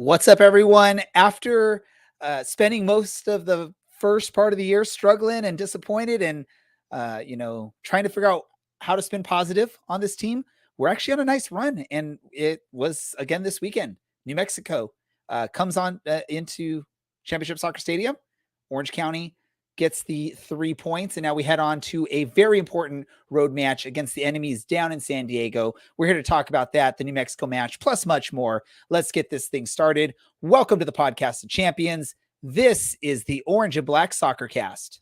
What's up, everyone? After spending most of the first part of the year struggling and disappointed and, trying to figure out how to spin positive on this team, we're actually on a nice run. And it was again this weekend. New Mexico comes on into Championship Soccer Stadium. Orange County gets the 3 points. And now we head on to a very important road match against the enemies down in San Diego. We're here to talk about that, the New Mexico match, plus much more. Let's get this thing started. Welcome to the Podcast of Champions. This is the Orange and Black Soccer Cast.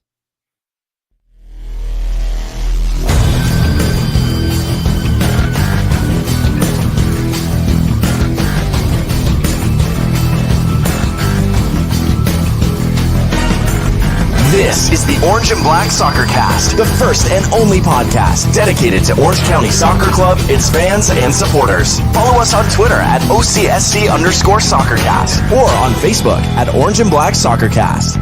This is the Orange and Black Soccer Cast, the first and only podcast dedicated to Orange County Soccer Club, its fans, and supporters. Follow us on Twitter at OCSC_SoccerCast or on Facebook at Orange and Black Soccer Cast.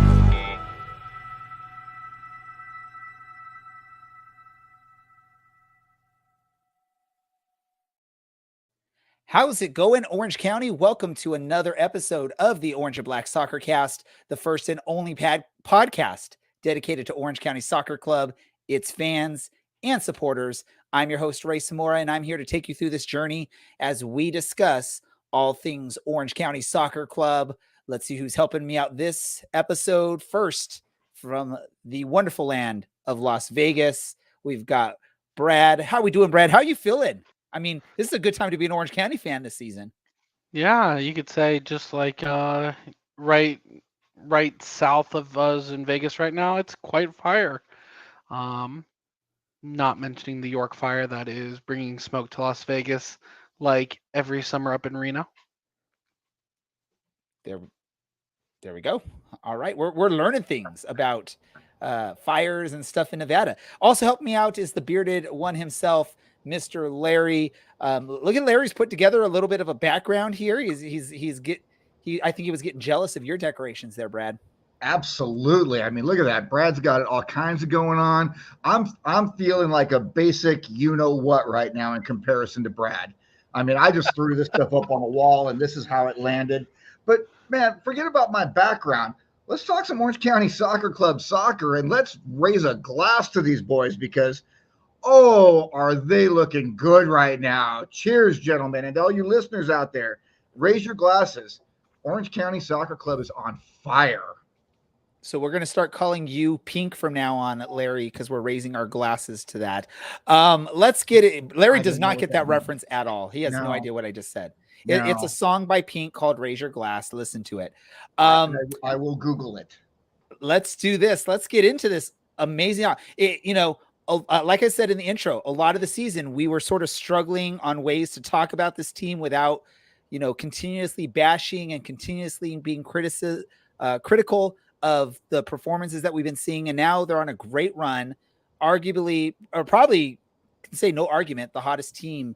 How's it going, Orange County? Welcome to another episode of the Orange and Black Soccer Cast, the first and only podcast dedicated to Orange County Soccer Club, its fans, and supporters. I'm your host, Ray Samora, and I'm here to take you through this journey as we discuss all things Orange County Soccer Club. Let's see who's helping me out this episode. First, from the wonderful land of Las Vegas, we've got Brad. How are we doing, Brad? How are you feeling? I mean, this is a good time to be an Orange County fan this season. Yeah, you could say just like right south of us in Vegas right now, it's quite fire. Not mentioning the York fire that is bringing smoke to Las Vegas like every summer up in Reno. There we go. All right, we're learning things about fires and stuff in Nevada. Also helping me out is the bearded one himself, Mr. Larry. Look at Larry's put together a little bit of a background here. I think he was getting jealous of your decorations there, Brad. Absolutely. I mean, look at that. Brad's got all kinds of going on. I'm feeling like a basic you know what right now in comparison to Brad. I mean, I just threw this stuff up on the wall and this is how it landed. But man, forget about my background. Let's talk some Orange County Soccer Club soccer and let's raise a glass to these boys because oh, are they looking good right now? Cheers, gentlemen. And to all you listeners out there, raise your glasses. Orange County Soccer Club is on fire. So we're going to start calling you Pink from now on, Larry, because we're raising our glasses to that. Let's get it. Larry does not get that reference at all. He has no idea what I just said. No. It's a song by Pink called Raise Your Glass. Listen to it. I will Google it. Let's do this. Let's get into this amazing. Like I said in the intro, a lot of the season, we were sort of struggling on ways to talk about this team without, continuously bashing and continuously being critical of the performances that we've been seeing. And now they're on a great run, arguably, or probably can say no argument, the hottest team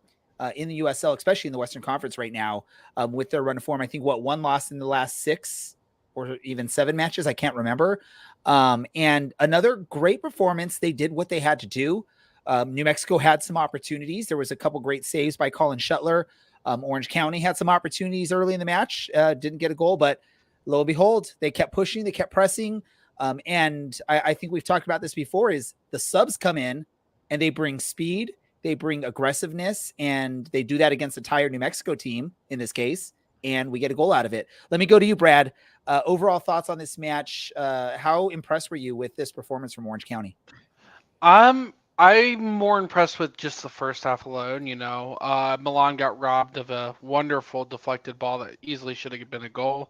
in the USL, especially in the Western Conference right now, with their run of form. I think one loss in the last 6 or even 7 matches. I can't remember. And another great performance. They did what they had to do. New Mexico had some opportunities. There was a couple great saves by Colin Shuttler. Orange County had some opportunities early in the match. Didn't get a goal, but lo and behold, they kept pushing, they kept pressing. And I think we've talked about this before is the subs come in and they bring speed, they bring aggressiveness, and they do that against a tired New Mexico team in this case. And we get a goal out of it. Let me go to you, Brad. Overall thoughts on this match. How impressed were you with this performance from Orange County? I'm more impressed with just the first half alone. Milan got robbed of a wonderful deflected ball that easily should have been a goal.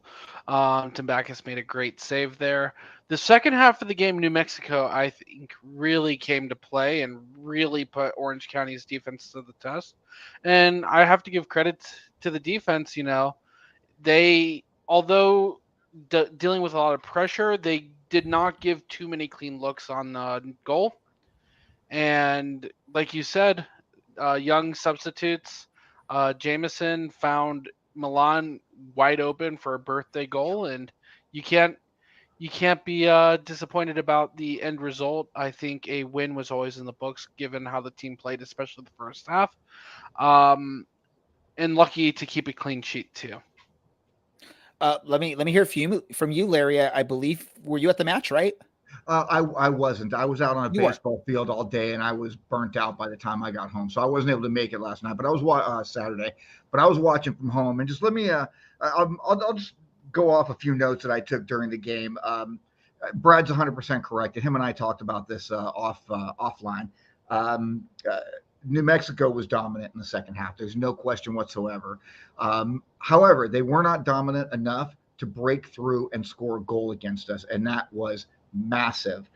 Tambakis made a great save there. The second half of the game, New Mexico, I think, really came to play and really put Orange County's defense to the test. And I have to give credit to the defense. They, although dealing with a lot of pressure, they did not give too many clean looks on goal. And like you said, young substitutes, Jameson found Milan wide open for a birthday goal, and you can't be disappointed about the end result. I think a win was always in the books given how the team played, especially the first half. And lucky to keep a clean sheet too. Let me hear from you, Larry. I believe, were you at the match, right? I wasn't. I was out on a You were. baseball field all day, and I was burnt out by the time I got home, so I wasn't able to make it last night. But I was Saturday, but I was watching from home. And just let me, I'll just go off a few notes that I took during the game. Brad's 100% correct, and him and I talked about this offline. New Mexico was dominant in the second half. There's no question whatsoever. However, they were not dominant enough to break through and score a goal against us, and that was massive.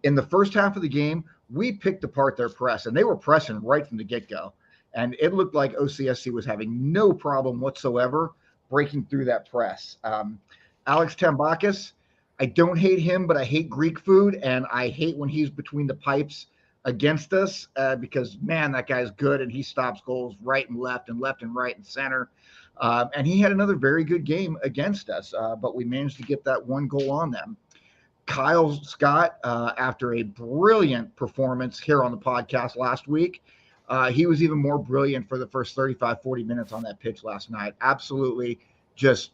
In the first half of the game, we picked apart their press, and they were pressing right from the get-go. And it looked like OCSC was having no problem whatsoever breaking through that press. Alex Tambakis, I don't hate him, but I hate Greek food, and I hate when he's between the pipes against us because, man, that guy's good, and he stops goals right and left and right and center. And he had another very good game against us, but we managed to get that one goal on them. Kyle Scott, after a brilliant performance here on the podcast last week, he was even more brilliant for the first 35, 40 minutes on that pitch last night. Absolutely just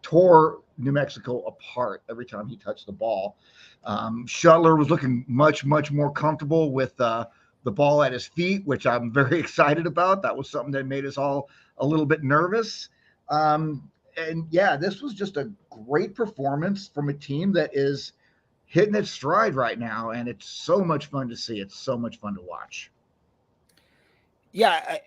tore New Mexico apart every time he touched the ball. Shuttler was looking much, much more comfortable with the ball at his feet, which I'm very excited about. That was something that made us all a little bit nervous. And yeah, this was just a great performance from a team that is hitting its stride right now, and it's so much fun to see. It's so much fun to watch. Yeah,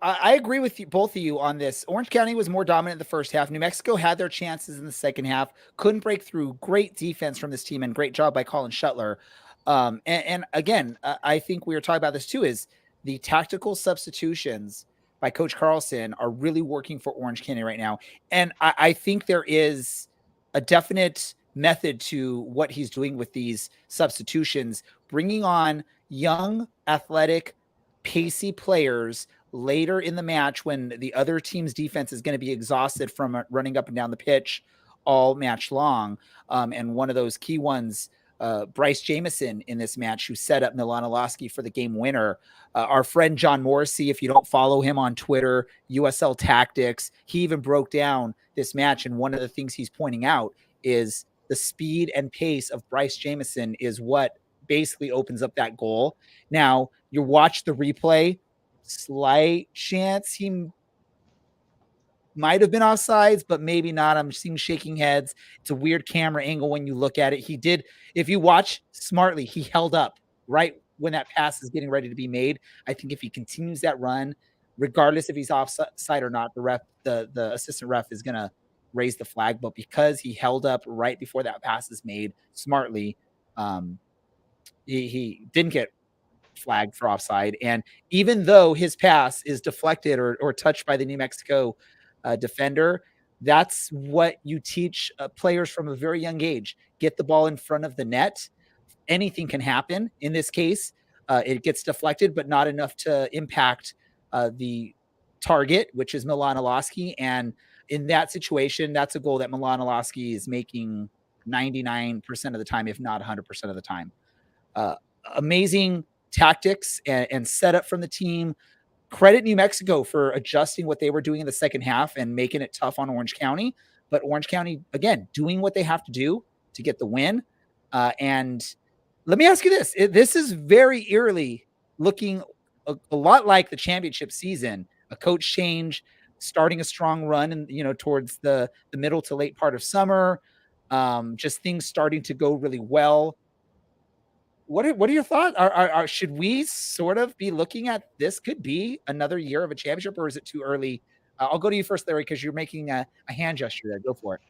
I agree with you, both of you on this. Orange County was more dominant in the first half. New Mexico had their chances in the second half, couldn't break through. Great defense from this team and great job by Colin Shuttler. And again, I think we were talking about this too, is the tactical substitutions by Coach Carlson are really working for Orange County right now. And I think there is a definite method to what he's doing with these substitutions, bringing on young, athletic, pacey players later in the match when the other team's defense is going to be exhausted from running up and down the pitch all match long. And one of those key ones, Bryce Jameson in this match, who set up Milanowski for the game winner. Our friend John Morrissey, if you don't follow him on Twitter, USL Tactics, he even broke down this match. And one of the things he's pointing out is the speed and pace of Bryce Jameson is what basically opens up that goal. Now, you watch the replay, slight chance he might have been offsides, but maybe not. I'm seeing shaking heads. It's a weird camera angle when you look at it. He did, if you watch smartly, he held up right when that pass is getting ready to be made. I think if he continues that run, regardless if he's offside or not, the assistant ref is going to raise the flag. But because he held up right before that pass is made smartly, he didn't get flagged for offside. And even though his pass is deflected or touched by the New Mexico defender, that's what you teach players from a very young age. Get the ball in front of the net. Anything can happen. In this case, it gets deflected, but not enough to impact the target, which is Milanowski. And in that situation, that's a goal that Milanowski is making 99% of the time, if not 100% of the time. Amazing tactics and setup from the team. Credit New Mexico for adjusting what they were doing in the second half and making it tough on Orange County. But Orange County, again, doing what they have to do to get the win. And let me ask you this. This is very eerily looking a lot like the championship season. A coach change, starting a strong run and towards the middle to late part of summer. Just things starting to go really well. What are your thoughts? Should we sort of be looking at this could be another year of a championship, or is it too early? I'll go to you first, Larry, because you're making a hand gesture there. Go for it.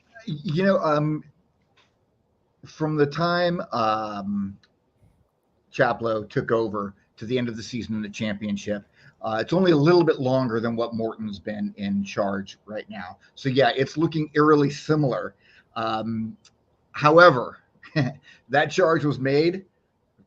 From the time Chaplow took over to the end of the season in the championship, it's only a little bit longer than what Morton's been in charge right now. So yeah, it's looking eerily similar. However, that charge was made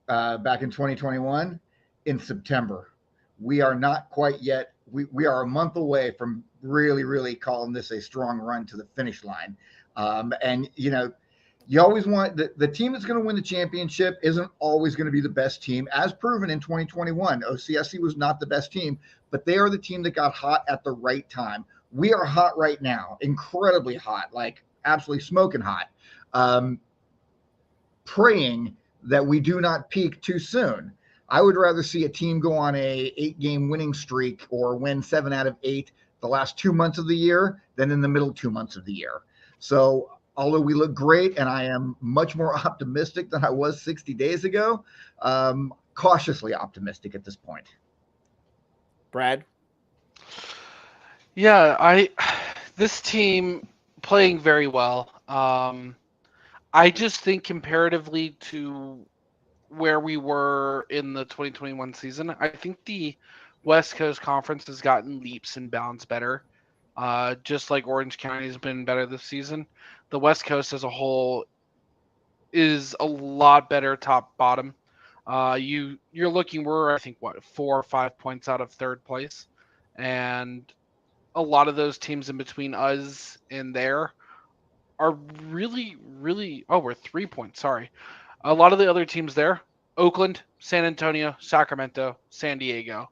back in 2021 in September. We are not quite yet. We are a month away from really, really calling this a strong run to the finish line. And you always want the team that's going to win the championship isn't always going to be the best team, as proven in 2021. OCSC was not the best team, but they are the team that got hot at the right time. We are hot right now, incredibly hot, like absolutely smoking hot. Praying that we do not peak too soon. I would rather see a team go on a 8-game winning streak or win 7 out of 8 the last 2 months of the year than in the middle 2 months of the year. So although we look great and I am much more optimistic than I was 60 days ago, cautiously optimistic at this point. Brad? Yeah, this team playing very well. I just think comparatively to where we were in the 2021 season, I think the West Coast Conference has gotten leaps and bounds better. Just like Orange County has been better this season, the West Coast as a whole is a lot better top bottom. You're looking, we're I think what 4 or 5 points out of third place, and a lot of those teams in between us and there are really. Oh, we're 3 points. Sorry, a lot of the other teams there: Oakland, San Antonio, Sacramento, San Diego.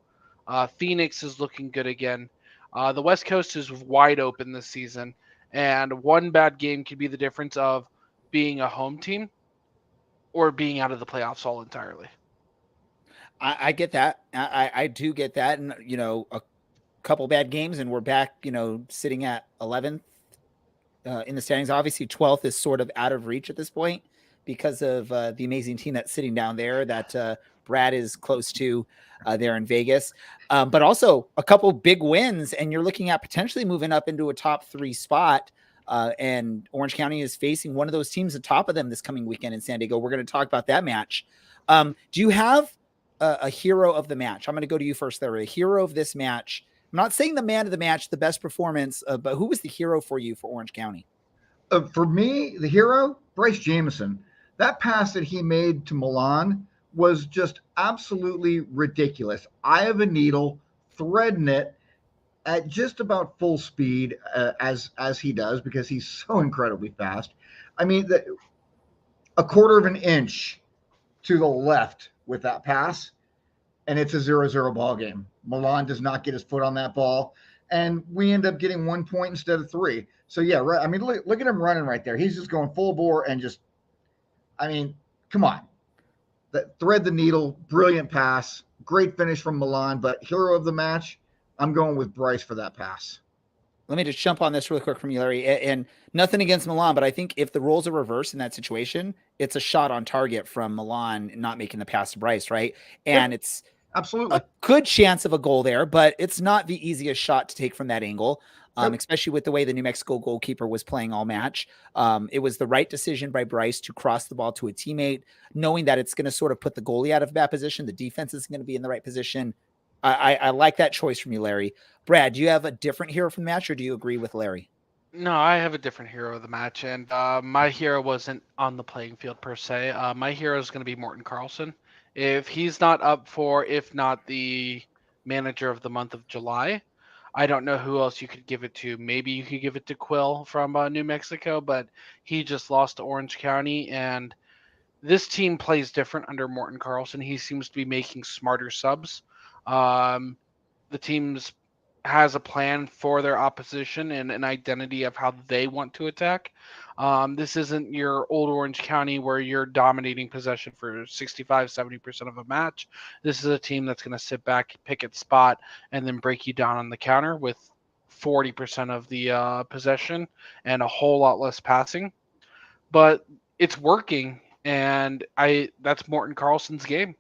Phoenix is looking good again. The West Coast is wide open this season, and one bad game could be the difference of being a home team or being out of the playoffs all entirely. I get that. I do get that. And, a couple bad games and we're back, sitting at 11th in the standings. Obviously, 12th is sort of out of reach at this point because of the amazing team that's sitting down there that Brad is close to there in Vegas. But also a couple big wins, and you're looking at potentially moving up into a top 3 spot. And Orange County is facing one of those teams at top of them this coming weekend in San Diego. We're going to talk about that match. Do you have a hero of the match? I'm going to go to you first, Larry. A hero of this match. I'm not saying the man of the match, the best performance, but who was the hero for you for Orange County? For me, the hero, Bryce Jameson. That pass that he made to Milan was just absolutely ridiculous. Eye of a needle, threading it at just about full speed as he does, because he's so incredibly fast. I mean, a quarter of an inch to the left with that pass, and it's a 0-0 ball game. Milan does not get his foot on that ball, and we end up getting 1 point instead of 3. So, yeah, right. I mean, look at him running right there. He's just going full bore and just, I mean, come on. Thread the needle, brilliant pass, great finish from Milan, but hero of the match, I'm going with Bryce for that pass. Let me just jump on this really quick from you, Larry. And nothing against Milan, but I think if the roles are reversed in that situation, it's a shot on target from Milan not making the pass to Bryce, right? And it's absolutely a good chance of a goal there, but it's not the easiest shot to take from that angle, especially with the way the New Mexico goalkeeper was playing all match. It was the right decision by Bryce to cross the ball to a teammate, knowing that it's going to sort of put the goalie out of that position. The defense is going to be in the right position. I like that choice from you, Larry. Brad, do you have a different hero from the match, or do you agree with Larry? No, I have a different hero of the match, and my hero wasn't on the playing field per se. My hero is going to be Morten Carlson. If he's not up for, if not the manager of the month of July, I don't know who else you could give it to. Maybe you could give it to Quill from New Mexico, but he just lost to Orange County, and this team plays different under Morten Carlson. He seems to be making smarter subs. The team's has a plan for their opposition and an identity of how they want to attack. This isn't your old Orange County where you're dominating possession for 65, 70% of a match. This is a team that's going to sit back, pick its spot, and then break you down on the counter with 40% of the possession and a whole lot less passing. But it's working, and that's Morten Carlson's game.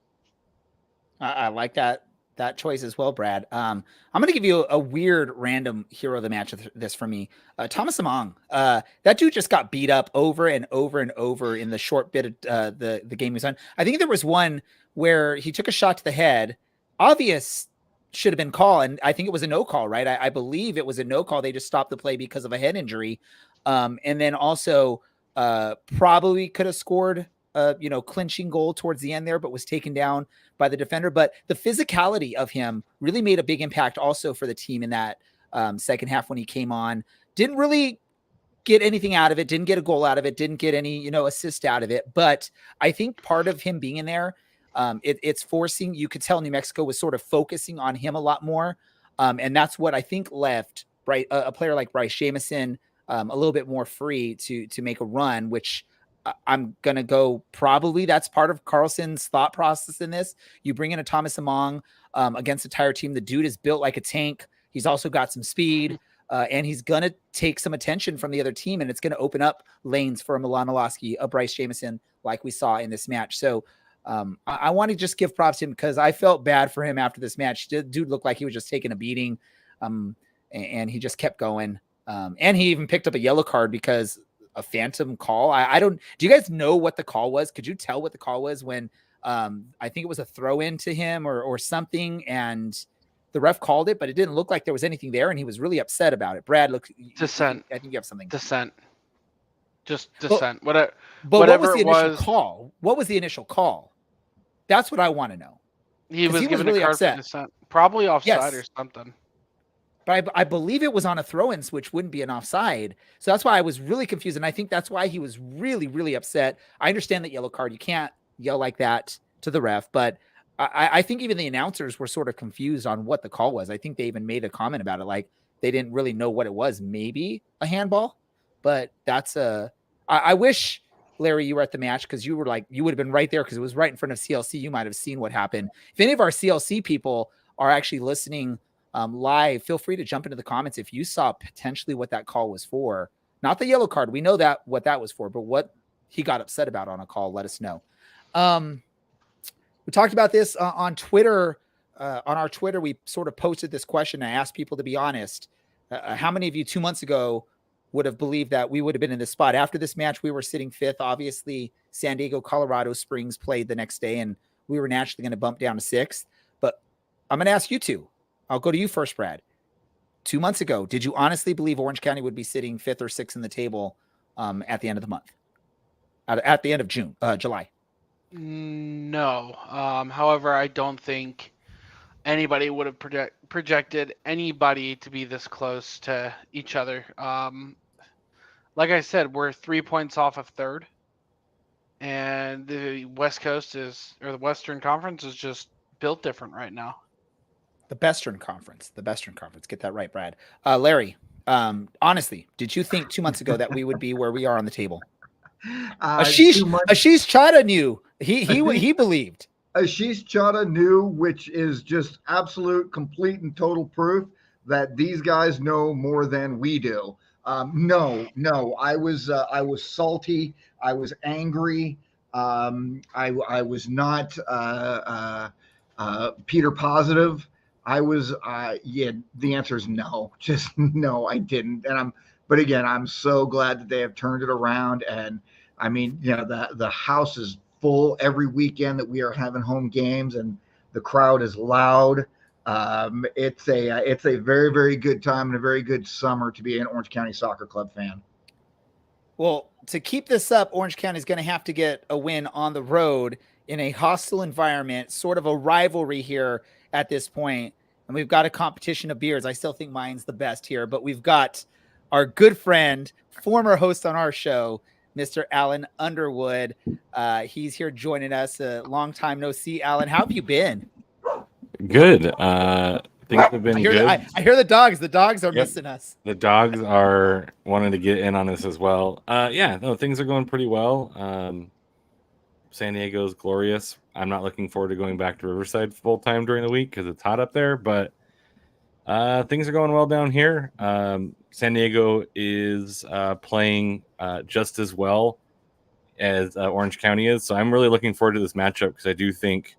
I like that choice as well, Brad. I'm going to give you a weird random hero of the match of this for me. Thomas Among. That dude just got beat up over and over and over in the short bit of the game he was on. I think there was one where he took a shot to the head. Obvious should have been call, and I think it was a no call, right? I believe it was a no call. They just stopped the play because of a head injury. And then also probably could have scored clinching goal towards the end there, but was taken down by the defender. But the physicality of him really made a big impact also for the team in that second half when he came on. Didn't really get anything out of it, didn't get a goal out of it, didn't get any, assist out of it. But I think part of him being in there, it's forcing, you could tell New Mexico was sort of focusing on him a lot more. And that's what I think left a player like Bryce Jamison a little bit more free to make a run, which I'm going to go probably that's part of Carlson's thought process in this. You bring in a Thomas Among against a tired team. The dude is built like a tank. He's also got some speed. And he's going to take some attention from the other team, and it's going to open up lanes for a Milan Milosky, a Bryce Jamison, like we saw in this match. So I want to just give props to him because I felt bad for him after this match. The dude looked like he was just taking a beating, and he just kept going. And he even picked up a yellow card because a phantom call. Do you guys know what the call was? Could you tell what the call was when I think it was a throw in to him or something, and the ref called it, but it didn't look like there was anything there, and he was really upset about it. Brad, look, dissent. I think you have something. Dissent. Just dissent. But Whatever what was the initial call? What was the initial call? That's what I want to know. He was given really a card upset. for dissent, probably offside Yes. or something. But I believe it was on a throw-in, which wouldn't be an offside. So that's why I was really confused, and I think that's why he was really, really upset. I understand that yellow card. You can't yell like that to the ref, but I think even the announcers were sort of confused on what the call was. I think they even made a comment about it, like they didn't really know what it was. Maybe a handball, but I wish, Larry, you were at the match because you would have been right there because it was right in front of CLC. You might have seen what happened. If any of our CLC people are actually listening live, feel free to jump into the comments if you saw potentially what that call was for. Not the yellow card. We know that what that was for, but what he got upset about on a call, let us know. We talked about this on Twitter. On our Twitter, we sort of posted this question. I asked people to be honest. How many of you 2 months ago would have believed that we would have been in this spot? After this match, we were sitting fifth. Obviously, San Diego, Colorado Springs played the next day, and we were naturally going to bump down to sixth. But I'm going to ask you two. I'll go to you first, Brad. 2 months ago, did you honestly believe Orange County would be sitting fifth or sixth in the table at the end of the month? At the end of July? No. However, I don't think anybody would have projected anybody to be this close to each other. Like I said, we're 3 points off of third, and the the Western Conference is just built different right now. The Western Conference. Get that right, Brad. Larry, honestly, did you think 2 months ago that we would be where we are on the table? Ashish Chada knew. He believed. Ashish Chada knew, which is just absolute, complete, and total proof that these guys know more than we do. No, I was salty. I was angry. I was not Peter positive. I was, the answer is no, just no, I didn't. But again, I'm so glad that they have turned it around. And I mean, the house is full every weekend that we are having home games, and the crowd is loud. It's a very, very good time and a very good summer to be an Orange County Soccer Club fan. Well, to keep this up, Orange County is going to have to get a win on the road in a hostile environment, sort of a rivalry here at this point. And we've got a competition of beers. I still think mine's the best here, but we've got our good friend, former host on our show, Mr. Alan Underwood. He's here joining us. A long time no see. Alan, how have you been? Good. Things have been good. I hear the dogs. The dogs are missing us. The dogs are wanting to get in on this as well. Things are going pretty well. San Diego's glorious. I'm not looking forward to going back to Riverside full time during the week because it's hot up there, but things are going well down here. San Diego is playing just as well as Orange County is, so I'm really looking forward to this matchup because I do think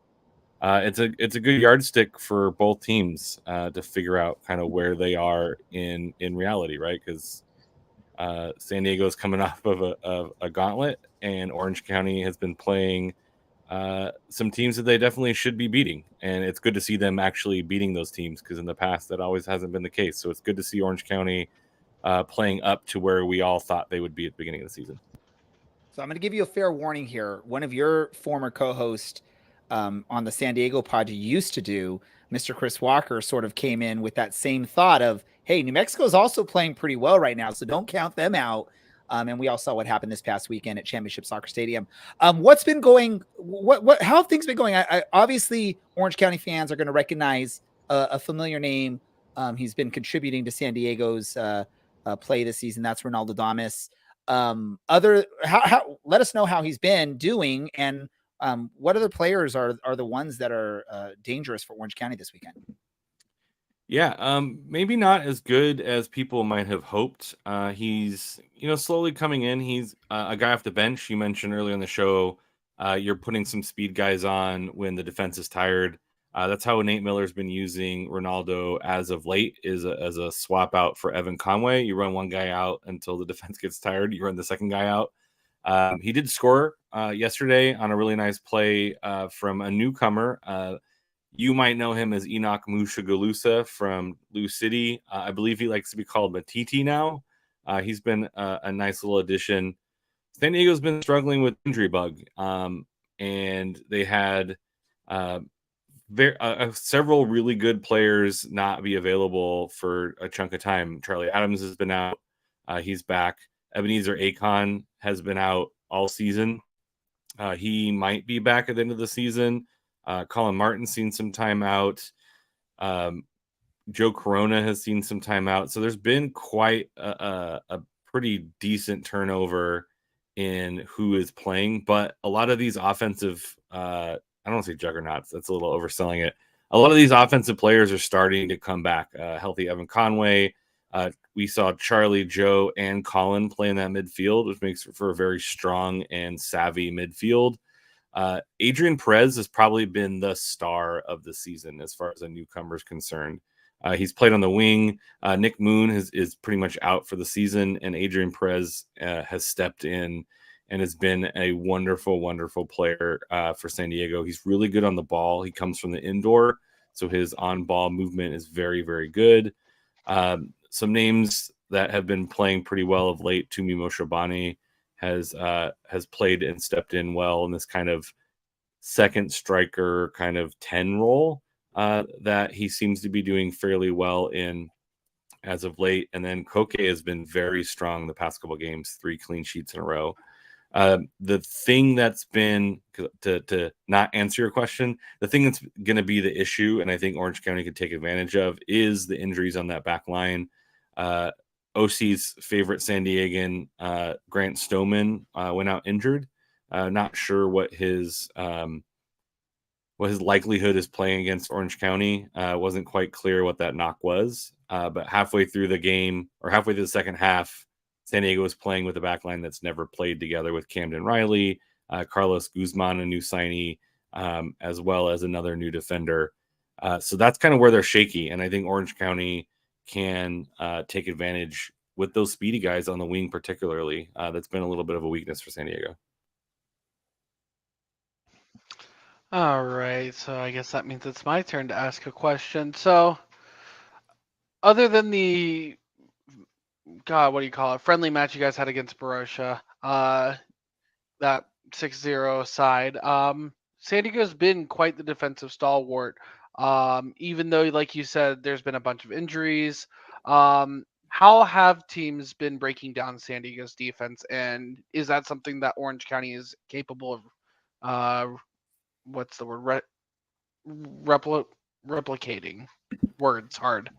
it's a good yardstick for both teams to figure out kind of where they are in reality, right? Because San Diego is coming off of a gauntlet, and Orange County has been playing some teams that they definitely should be beating, and it's good to see them actually beating those teams because in the past that always hasn't been the case. So it's good to see Orange County playing up to where we all thought they would be at the beginning of the season. So I'm going to give you a fair warning here. One of your former co-hosts on the San Diego pod you used to do, Mr. Chris Walker, sort of came in with that same thought of, hey, New Mexico is also playing pretty well right now, so don't count them out. And we all saw what happened this past weekend at Championship Soccer Stadium. What's been going? How have things been going? Obviously, Orange County fans are going to recognize a familiar name He's been contributing to San Diego's play this season. That's Ronaldo Damas. Let us know how he's been doing, and what other players are the ones that are dangerous for Orange County this weekend? Yeah, maybe not as good as people might have hoped. He's slowly coming in. He's a guy off the bench. You mentioned earlier in the show, you're putting some speed guys on when the defense is tired. That's how Nate Miller's been using Ronaldo as of late, as a swap out for Evan Conway. You run one guy out until the defense gets tired. You run the second guy out. He did score yesterday on a really nice play from a newcomer. You might know him as Enoch Mushagalusa from Lou City. I believe he likes to be called Matiti now. He's been a nice little addition. San Diego's been struggling with injury bug, and they had several really good players not be available for a chunk of time. Charlie Adams has been out. He's back. Ebenezer Akon has been out all season. He might be back at the end of the season. Colin Martin's seen some time out. Joe Corona has seen some time out. So there's been quite a pretty decent turnover in who is playing. But a lot of these offensive, I don't want to say juggernauts, that's a little overselling it. A lot of these offensive players are starting to come back. Healthy Evan Conway. We saw Charlie, Joe, and Colin play in that midfield, which makes for a very strong and savvy midfield. Adrian Perez has probably been the star of the season as far as a newcomer is concerned. He's played on the wing. Nick Moon is pretty much out for the season, and Adrian Perez has stepped in and has been a wonderful, wonderful player for San Diego. He's really good on the ball. He comes from the indoor, so his on-ball movement is very, very good. Some names that have been playing pretty well of late. Tumi Moshabani has played and stepped in well in this kind of second striker kind of 10 role that he seems to be doing fairly well in as of late. And then Koke has been very strong the past couple of games, 3 clean sheets in a row. The thing that's been, to not answer your question, the thing that's going to be the issue, and I think Orange County could take advantage of, is the injuries on that back line. OC's favorite San Diegan, Grant Stoneman, went out injured. Not sure what his likelihood is playing against Orange County. Wasn't quite clear what that knock was. But halfway through the game, or halfway through the second half, San Diego was playing with a backline that's never played together with Camden Riley, Carlos Guzman, a new signee, as well as another new defender. So that's kind of where they're shaky. And I think Orange County can take advantage with those speedy guys on the wing, particularly. That's been a little bit of a weakness for San Diego. All right, so I guess that means it's my turn to ask a question. So, other than the what do you call it, friendly match you guys had against Barossa, that 6-0 side, San Diego's been quite the defensive stalwart. Even though, like you said, there's been a bunch of injuries. How have teams been breaking down San Diego's defense, and is that something that Orange County is capable of? What's the word? Replicating. Words hard.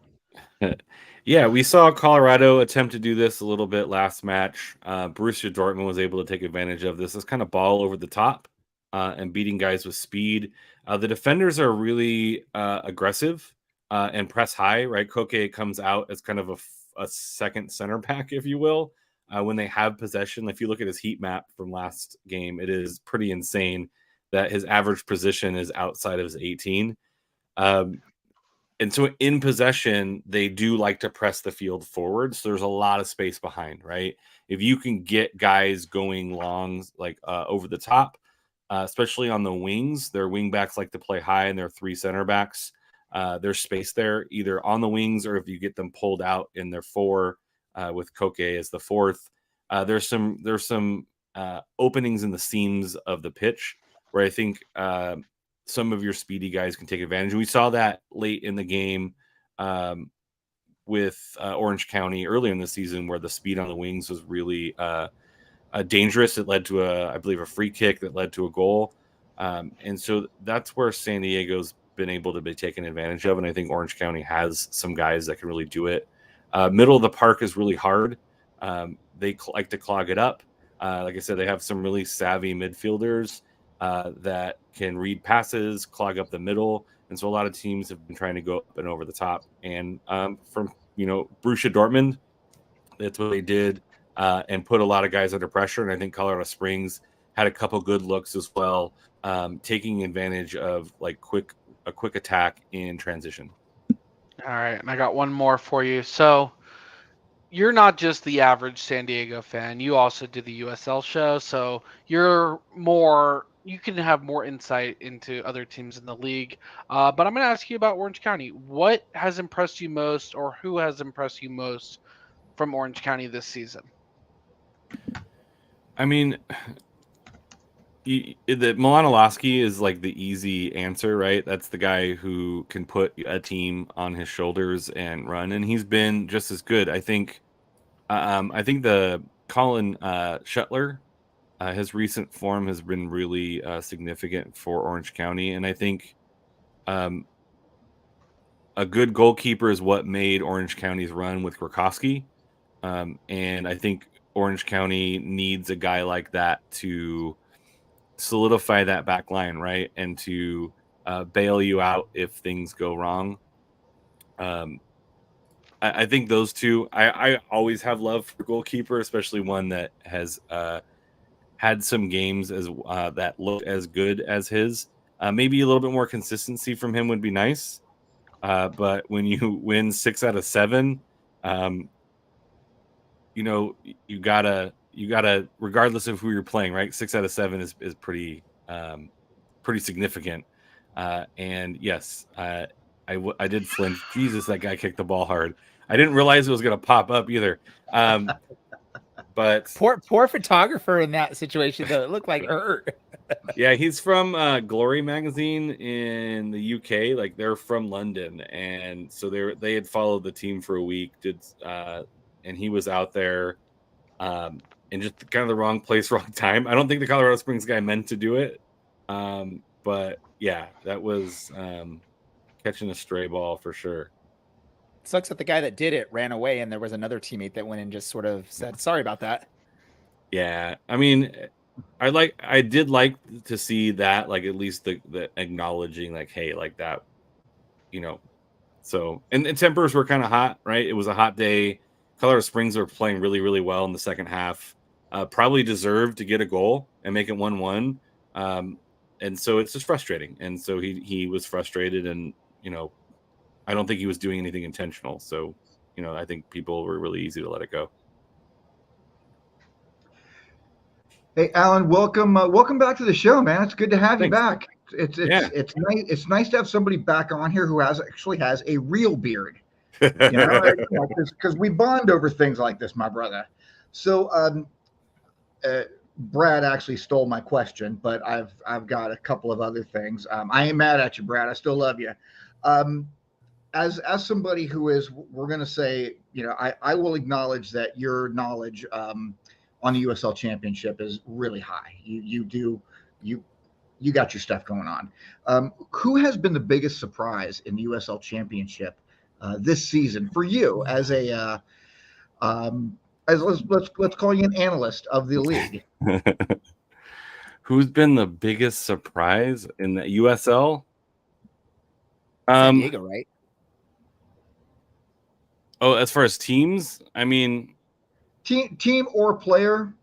Yeah, we saw Colorado attempt to do this a little bit last match. Borussia Dortmund was able to take advantage of this. It's kind of ball over the top and beating guys with speed. The defenders are really aggressive and press high, right? Koke comes out as kind of a second center back, if you will, when they have possession. If you look at his heat map from last game, it is pretty insane that his average position is outside of his 18. And so in possession, they do like to press the field forward. So there's a lot of space behind, right? If you can get guys going long, like over the top, especially on the wings, their wing backs like to play high, and their 3 center backs. There's space there either on the wings, or if you get them pulled out in their 4 with Koke as the 4th. There's some openings in the seams of the pitch where I think some of your speedy guys can take advantage. We saw that late in the game with Orange County earlier in the season, where the speed on the wings was really dangerous. It led to I believe, a free kick that led to a goal. And so that's where San Diego's been able to be taken advantage of, and I think Orange County has some guys that can really do it. Middle of the park is really hard. They like to clog it up. Like I said, they have some really savvy midfielders that can read passes, clog up the middle, and so a lot of teams have been trying to go up and over the top. And from Borussia Dortmund, that's what they did, and put a lot of guys under pressure. And I think Colorado Springs had a couple good looks as well, taking advantage of a quick attack in transition. All right, and I got one more for you. So you're not just the average San Diego fan. You also do the USL show, so you can have more insight into other teams in the league. But I'm going to ask you about Orange County. What has impressed you most, or who has impressed you most from Orange County this season? I mean, the Milanowski is like the easy answer, right? That's the guy who can put a team on his shoulders and run, and he's been just as good. I think the Colin Shuttler, his recent form has been really significant for Orange County, and I think a good goalkeeper is what made Orange County's run with Krakowski, and I think Orange County needs a guy like that to solidify that back line, right? And to bail you out if things go wrong. I think those two, I always have love for goalkeeper, especially one that has had some games as that look as good as his. Maybe a little bit more consistency from him would be nice. But when you win 6 out of 7, you gotta regardless of who you're playing, right? 6 out of 7 is pretty significant. And yes, I did flinch. Jesus, that guy kicked the ball hard. I didn't realize it was going to pop up either. But poor photographer in that situation, though. It looked like hurt. Yeah, he's from Glory magazine in the UK. Like, they're from London, and so they had followed the team for a week. And he was out there, in just kind of the wrong place, wrong time. I don't think the Colorado Springs guy meant to do it, but yeah, that was catching a stray ball for sure. It sucks that the guy that did it ran away, and there was another teammate that went and just sort of said, "Sorry about that." Yeah, I mean, I did like to see that, like, at least the acknowledging, like, hey, like that, So, and tempers were kind of hot, right? It was a hot day. Colorado Springs were playing really, really well in the second half. Probably deserved to get a goal and make it 1-1. And so it's just frustrating. And so he was frustrated, and I don't think he was doing anything intentional. So, I think people were really easy to let it go. Hey, Alan, welcome back to the show, man. It's good to have you back. It's Yeah. It's nice to have somebody back on here who actually has a real beard. Because we bond over things like this, my brother. So, Brad actually stole my question, but I've got a couple of other things. I ain't mad at you, Brad. I still love you. As somebody who is, we're going to say, I will acknowledge that your knowledge on the USL Championship is really high. You got your stuff going on. Who has been the biggest surprise in the USL Championship this season for you as a let's call you an analyst of the league? Who's been the biggest surprise in the USL? San Diego, right? Oh, as far as teams, I mean, team or player.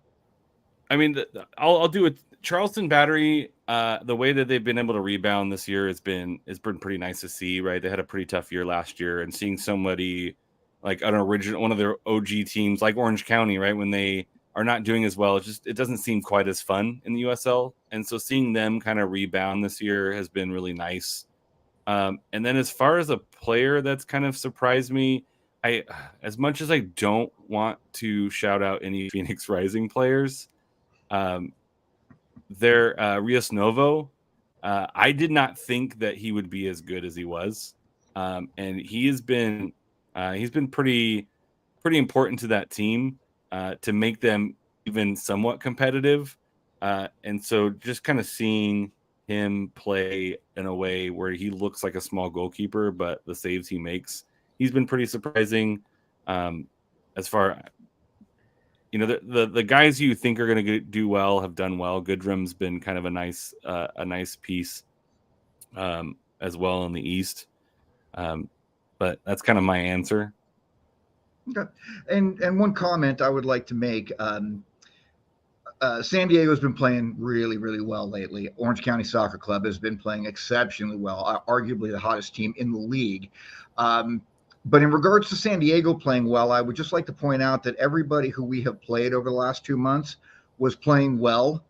I mean, I'll do it. Charleston Battery, the way that they've been able to rebound this year has been pretty nice to see, right? They had a pretty tough year last year, and seeing somebody like one of their OG teams like Orange County, right, when they are not doing as well, it doesn't seem quite as fun in the USL. And so seeing them kind of rebound this year has been really nice. And then as far as a player that's kind of surprised me, as much as I don't want to shout out any Phoenix Rising players, Rios Novo, I did not think that he would be as good as he was, and he's been pretty important to that team to make them even somewhat competitive. And so just kind of seeing him play in a way where he looks like a small goalkeeper, but the saves he makes, he's been pretty surprising. As far, the guys you think are going to do well have done well. Goodrum's been kind of a nice piece as well in the East. But that's kind of my answer. Okay. And one comment I would like to make. San Diego's been playing really, really well lately. Orange County Soccer Club has been playing exceptionally well, arguably the hottest team in the league. But in regards to San Diego playing well, I would just like to point out that everybody who we have played over the last 2 months was playing well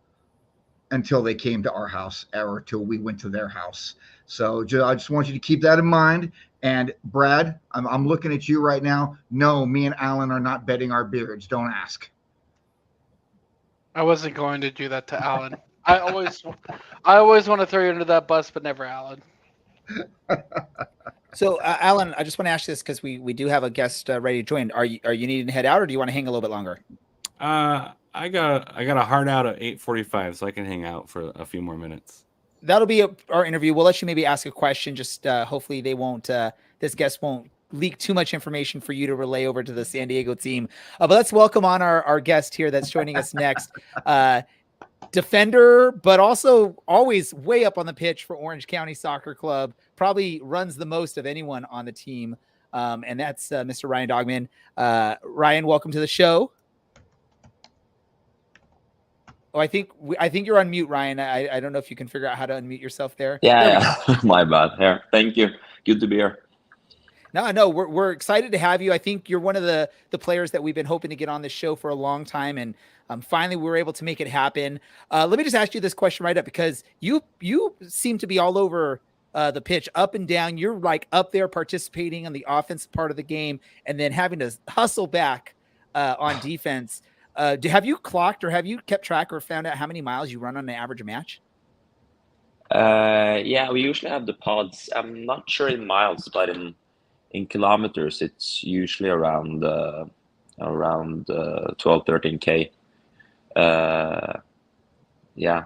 until they came to our house or until we went to their house. So I just want you to keep that in mind. And Brad, I'm looking at you right now. No, me and Alan are not betting our beards. Don't ask. I wasn't going to do that to Alan. I always want to throw you under that bus, but never Alan. So, Alan, I just want to ask you this because we do have a guest ready to join. Are you needing to head out, or do you want to hang a little bit longer? I got a hard out at 8:45, so I can hang out for a few more minutes. That'll be our interview. We'll let you maybe ask a question. Just hopefully they won't. This guest won't leak too much information for you to relay over to the San Diego team. But let's welcome on our guest here that's joining us next. Defender, but also always way up on the pitch for Orange County Soccer Club. Probably runs the most of anyone on the team, and that's Mr. Ryan Doghman. Ryan, welcome to the show. Oh, I think you're on mute, Ryan. I don't know if you can figure out how to unmute yourself there. Yeah. My bad. Here, thank you. Good to be here. No, we're excited to have you. I think you're one of the players that we've been hoping to get on this show for a long time, and finally we were able to make it happen. Let me just ask you this question right up, because you seem to be all over the pitch, up and down. You're like up there participating on the offensive part of the game, and then having to hustle back on defense. Have you clocked or have you kept track or found out how many miles you run on an average match? Yeah, we usually have the pods. I'm not sure in miles, but in kilometers, it's usually around 12, 13K. Yeah,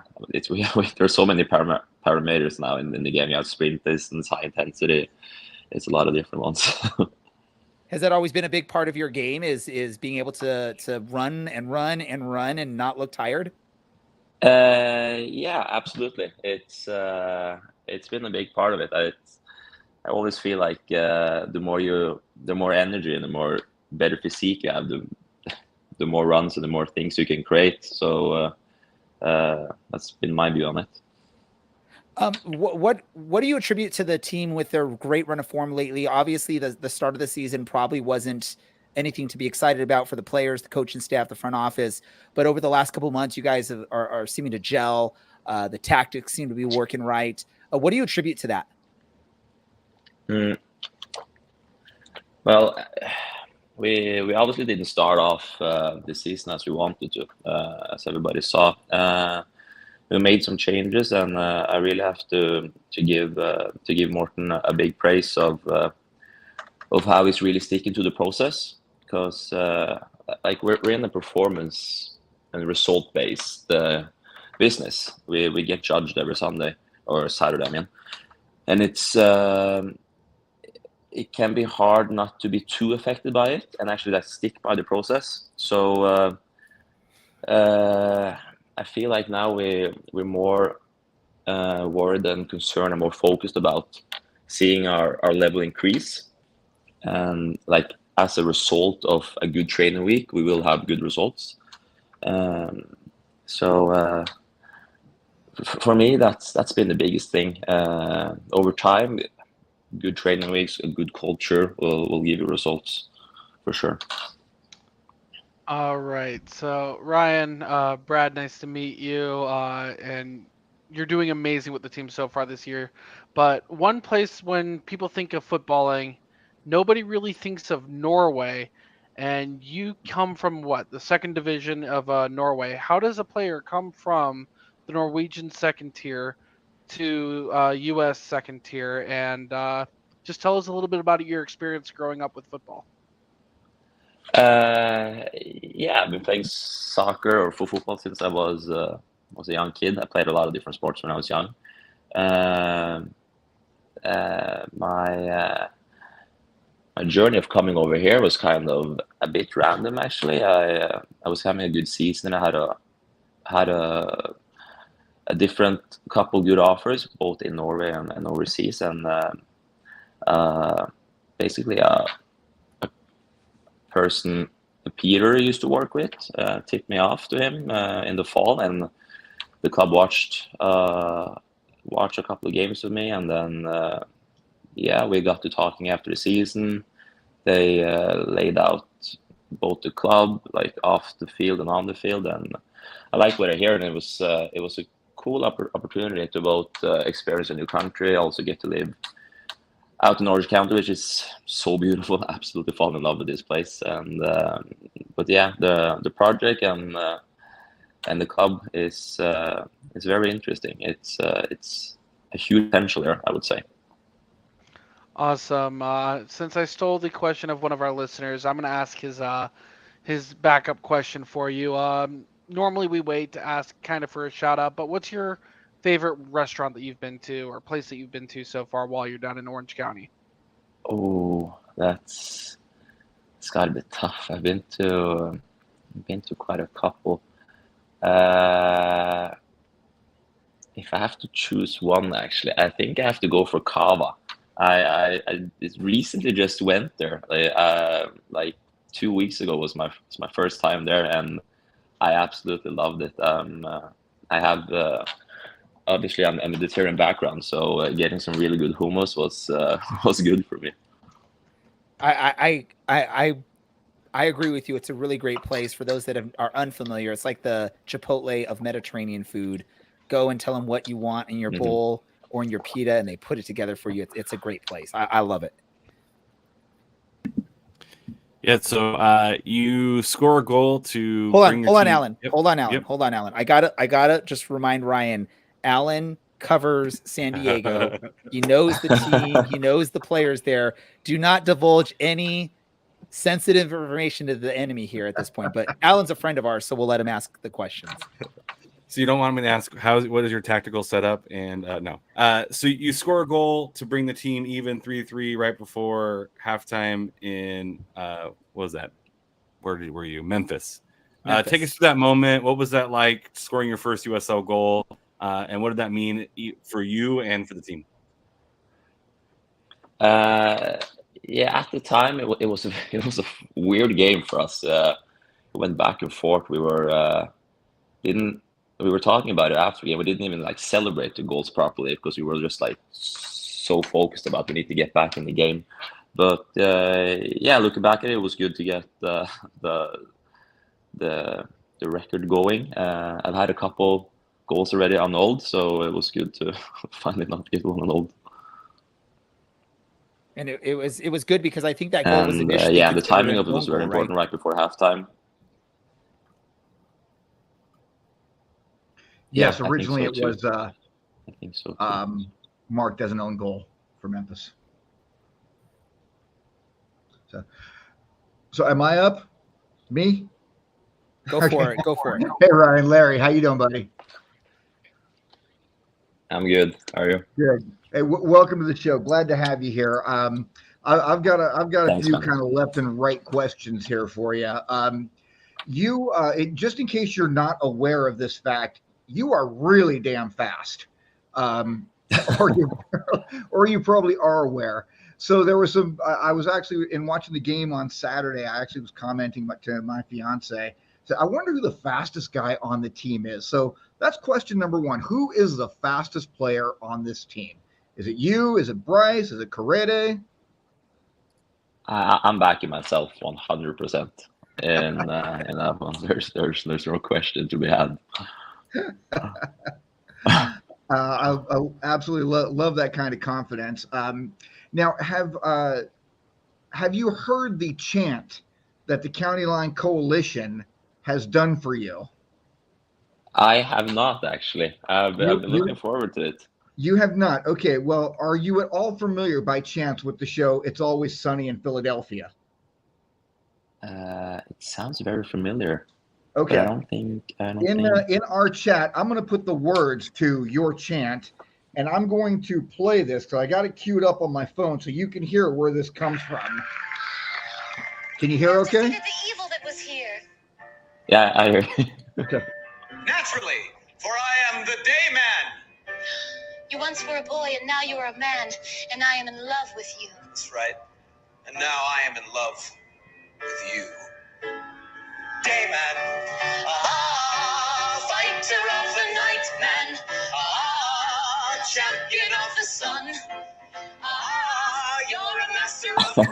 there's so many parameters now in the game. You have sprint distance, high intensity. It's a lot of different ones. Has that always been a big part of your game? Is being able to run and not look tired? Yeah, absolutely. It's been a big part of it. I always feel like the more energy and the more better physique you have, the more runs and the more things you can create. So that's been my view on it. What do you attribute to the team with their great run of form lately? Obviously, the start of the season probably wasn't anything to be excited about for the players, the coaching staff, the front office. But over the last couple of months, you guys are seeming to gel. The tactics seem to be working right. What do you attribute to that? Well, we obviously didn't start off the season as we wanted to, as everybody saw. We made some changes, and I really have to give Morten a big praise of how he's really sticking to the process, because like we're in a performance and result based business. We get judged every Sunday or Saturday, I mean, and it can be hard not to be too affected by it and actually like stick by the process. So I feel like now we're more worried and concerned and more focused about seeing our level increase. And like as a result of a good training week, we will have good results. So for me, that's been the biggest thing. Over time, good training weeks, a good culture will give you results for sure. All right. So Ryan, Brad, nice to meet you. And you're doing amazing with the team so far this year. But one place when people think of footballing, nobody really thinks of Norway. And you come from what? The second division of Norway. How does a player come from the Norwegian second tier to U.S. second tier? And just tell us a little bit about your experience growing up with football. Yeah, I've been playing soccer or football since I was a young kid. I played a lot of different sports when I was young. My journey of coming over here was kind of a bit random. Actually, I was having a good season. I had a different couple good offers, both in Norway and overseas, and basically a person Peter used to work with tipped me off to him in the fall, and the club watched a couple of games with me, and then we got to talking after the season. They laid out both the club, like off the field and on the field, and I liked what I hear, and it was a cool opportunity to both experience a new country, also get to live out in Orange County, which is so beautiful. Absolutely fallen in love with this place, and but yeah, the project and the club is very interesting. It's a huge potential there, I would say. Awesome. Since I stole the question of one of our listeners, I'm going to ask his backup question for you. Normally we wait to ask kind of for a shout out, but what's your favorite restaurant that you've been to or place that you've been to so far while you're down in Orange County? Oh, it's got to be tough. I've been to quite a couple. If I have to choose one, actually, I think I have to go for Kava. I recently just went there. Like 2 weeks ago was my first time there, and I absolutely loved it. I have obviously I'm a Mediterranean background, so getting some really good hummus was good for me. I agree with you. It's a really great place for those that are unfamiliar. It's like the Chipotle of Mediterranean food. Go and tell them what you want in your bowl or in your pita, and they put it together for you. It's a great place. I love it. Yeah, so you score a goal to hold bring on, team... Alan. Yep. Hold on, Alan. I gotta just remind Ryan. Alan covers San Diego. He knows the team. He knows the players there. Do not divulge any sensitive information to the enemy here at this point. But Alan's a friend of ours, so we'll let him ask the questions. So you don't want me to ask what is your tactical setup? And no. So you score a goal to bring the team even 3-3 right before halftime in what was that? Were you? Memphis. Take us through that moment. What was that like, scoring your first USL goal? And what did that mean for you and for the team? Yeah, at the time it was a weird game for us. It went back and forth. We were talking about it after the game. We didn't even like celebrate the goals properly because we were just like so focused about we need to get back in the game. But looking back at it, it was good to get the record going. I've had a couple goals already annulled, so it was good to finally not get one annulled. And it was good because I think that goal was initially the timing of it was very important, right before halftime. Yes, originally it was I think so marked as an own goal for Memphis. So am I up? Me? Go for it. Go for it. Hey Ryan, Larry, how you doing, buddy? I'm good. How are you? Good. Hey, welcome to the show. Glad to have you here. I've got a few kind of left and right questions here for you. Just in case you're not aware of this fact, you are really damn fast, or you probably are aware. So there was some. I was actually in watching the game on Saturday. I actually was commenting to my fiance. So I wonder who the fastest guy on the team is. So that's question number one. Who is the fastest player on this team? Is it you? Is it Bryce? Is it Correde? I'm backing myself 100%. In that one, there's no question to be had. I absolutely love that kind of confidence. Now, have you heard the chant that the County Line Coalition has done for you? I have not, actually. I've been looking forward to it. You have not? Okay. Well, are you at all familiar by chance with the show It's Always Sunny in Philadelphia? It sounds very familiar. Okay. I don't think. In our chat, I'm going to put the words to your chant, and I'm going to play this because I got it queued up on my phone so you can hear where this comes from. Can you hear okay? The evil that was here. Yeah, I hear. Okay. Naturally, for I am the day man. You once were a boy and now you are a man, and I am in love with you. That's right. And now I am in love with you. Day man. Fighter of the night, man. Champion of the sun. You're a master of the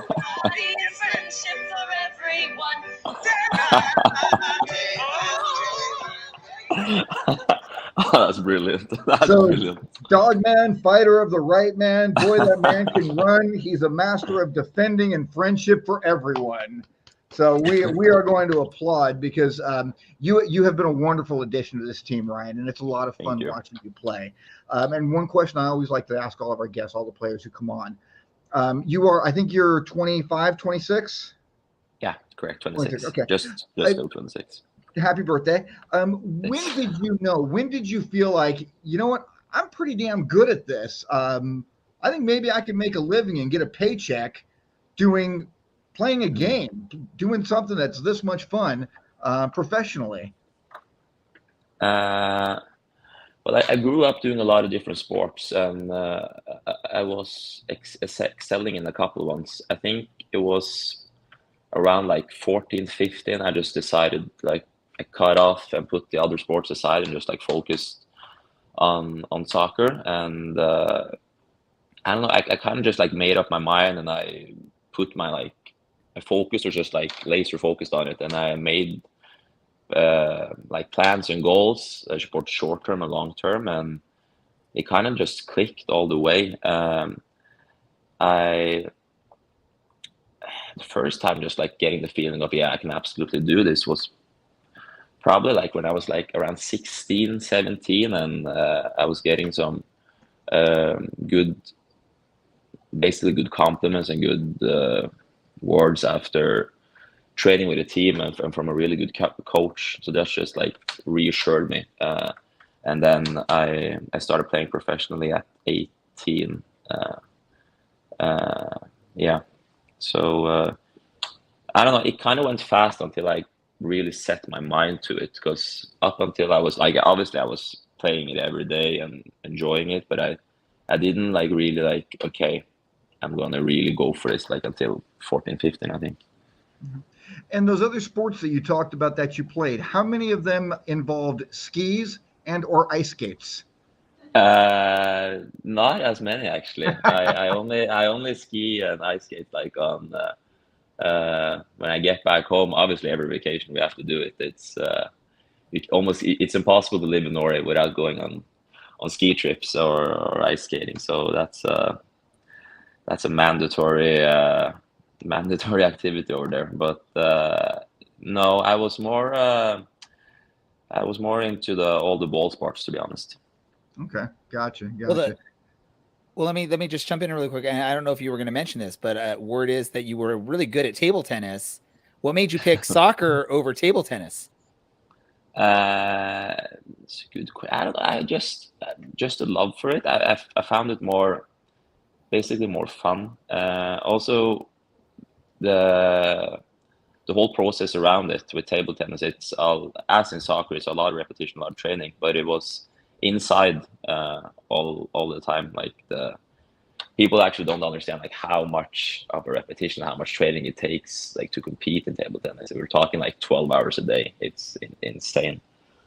body and friendship for everyone. Oh, that's brilliant. That's So, brilliant. Dog man, fighter of the right man. Boy, that man can run. He's a master of defending and friendship for everyone. So we are going to applaud because you have been a wonderful addition to this team, Ryan, and it's a lot of fun Thank you. watching you play. And one question I always like to ask all of our guests, all the players who come on. I think you're 25, 26? Yeah, correct. 26. Okay. Just go 26. Happy birthday. When did you feel like, you know what, I'm pretty damn good at this. I think maybe I can make a living and get a paycheck playing a game, doing something that's this much fun professionally. Well, I grew up doing a lot of different sports, and I was excelling in a couple of ones. I think it was around like 14, 15. I just decided, like, I cut off and put the other sports aside and just like focused on soccer. And I don't know, I kind of just like made up my mind, and I put my focus was just like laser focused on it, and I made like plans and goals, both short term and long term, and it kind of just clicked all the way. The first time just like getting the feeling of, yeah, I can absolutely do this was probably like when I was like around 16, 17, and I was getting some good compliments and good words after training with a team and from a really good coach. So that's just like reassured me. And then I started playing professionally at 18. Yeah. So I don't know, it kind of went fast until I really set my mind to it, because up until I was like, obviously I was playing it every day and enjoying it, but I didn't like really like, okay, I'm gonna really go for this, like until 14, 15, I think. And those other sports that you talked about that you played, how many of them involved skis and or ice skates? Not as many actually. I only ski and ice skate like on when I get back home. Obviously, every vacation we have to do it. It's impossible to live in Norway without going on ski trips or ice skating. So that's a mandatory activity over there. But no, I was more into all the ball sports, to be honest. Okay, gotcha. Well, let me just jump in really quick. And I don't know if you were going to mention this, but word is that you were really good at table tennis. What made you pick soccer over table tennis? It's a good question. I don't know. I just a love for it. I found it basically more fun. Also, the whole process around it with table tennis, it's as in soccer, it's a lot of repetition, a lot of training, but it was inside all the time. Like the people actually don't understand like how much of a repetition, how much training it takes like to compete in table tennis. We're talking like 12 hours a day. It's insane.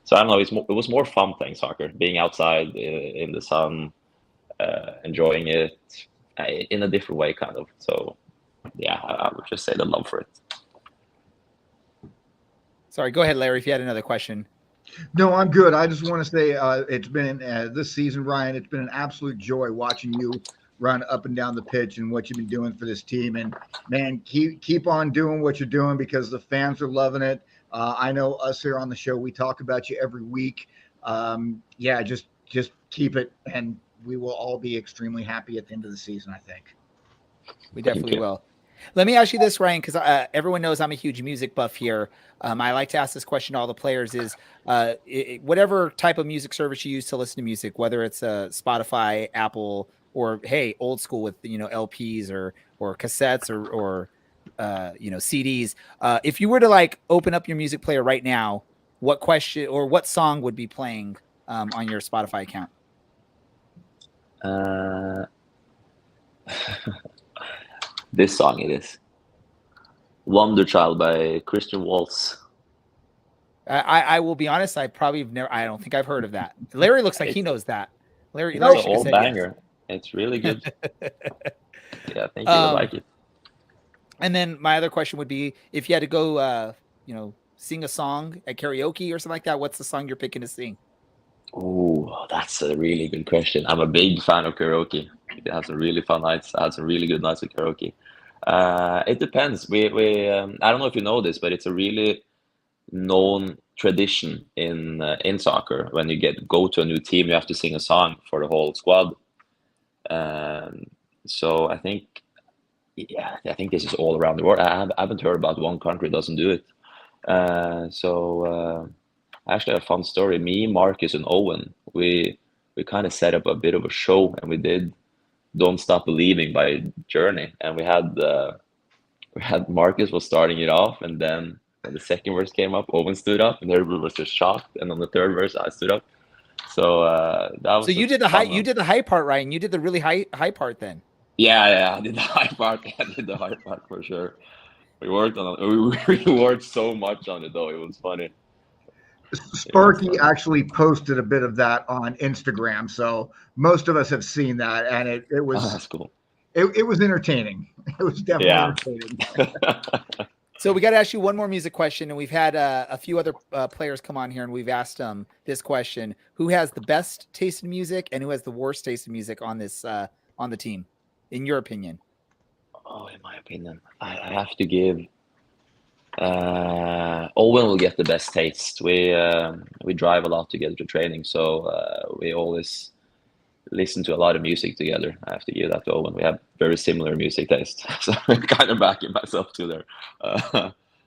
So I don't know, it was more fun playing soccer, being outside in the sun, enjoying it in a different way, kind of. So yeah, I would just say the love for it. Sorry, go ahead, Larry, if you had another question. No, I'm good. I just want to say it's been this season, Ryan, it's been an absolute joy watching you run up and down the pitch and what you've been doing for this team. And man, keep on doing what you're doing because the fans are loving it. I know us here on the show, we talk about you every week. Yeah, just keep it, and we will all be extremely happy at the end of the season, I think. We definitely will. Let me ask you this, Ryan, because everyone knows I'm a huge music buff here. I like to ask this question to all the players: is whatever type of music service you use to listen to music, whether it's Spotify, Apple, or hey, old school with LPs or cassettes or CDs. If you were to like open up your music player right now, what question or what song would be playing on your Spotify account? This song it is. Wonder Child by Christian Waltz. I will be honest. I don't think I've heard of that. Larry looks like he knows that. Larry It's an should have old said banger. yes. It's really good. Yeah, I think you would like it. And then my other question would be, if you had to go, sing a song at karaoke or something like that, what's the song you're picking to sing? Oh, that's a really good question. I'm a big fan of karaoke. It has some really fun nights. I had some really good nights with karaoke. It depends. I don't know if you know this, but it's a really known tradition in soccer. When you go to a new team, you have to sing a song for the whole squad. So I think this is all around the world. I haven't heard about one country doesn't do it. Actually, a fun story. Me, Marcus, and Owen, we kind of set up a bit of a show, and we did "Don't Stop Believing" by Journey, and we had Marcus was starting it off, and then when the second verse came up, Owen stood up, and everybody was just shocked. And on the third verse, I stood up. So that was. So you did the high. You did the high part, Ryan. You did the really high part then. Yeah, I did the high part. I did the high part for sure. We worked on it. We worked so much on it, though. It was funny. Sparky actually posted a bit of that on Instagram, so most of us have seen that, and it was that's cool. It was entertaining. It was definitely entertaining. So we got to ask you one more music question, and we've had a few other players come on here, and we've asked them this question: who has the best taste in music, and who has the worst taste in music on this on the team, in your opinion? Oh, in my opinion, I have to give. Owen will get the best taste. We drive a lot together to training, so we always listen to a lot of music together. I have to give that to Owen. We have very similar music taste, so I'm kind of backing myself to there.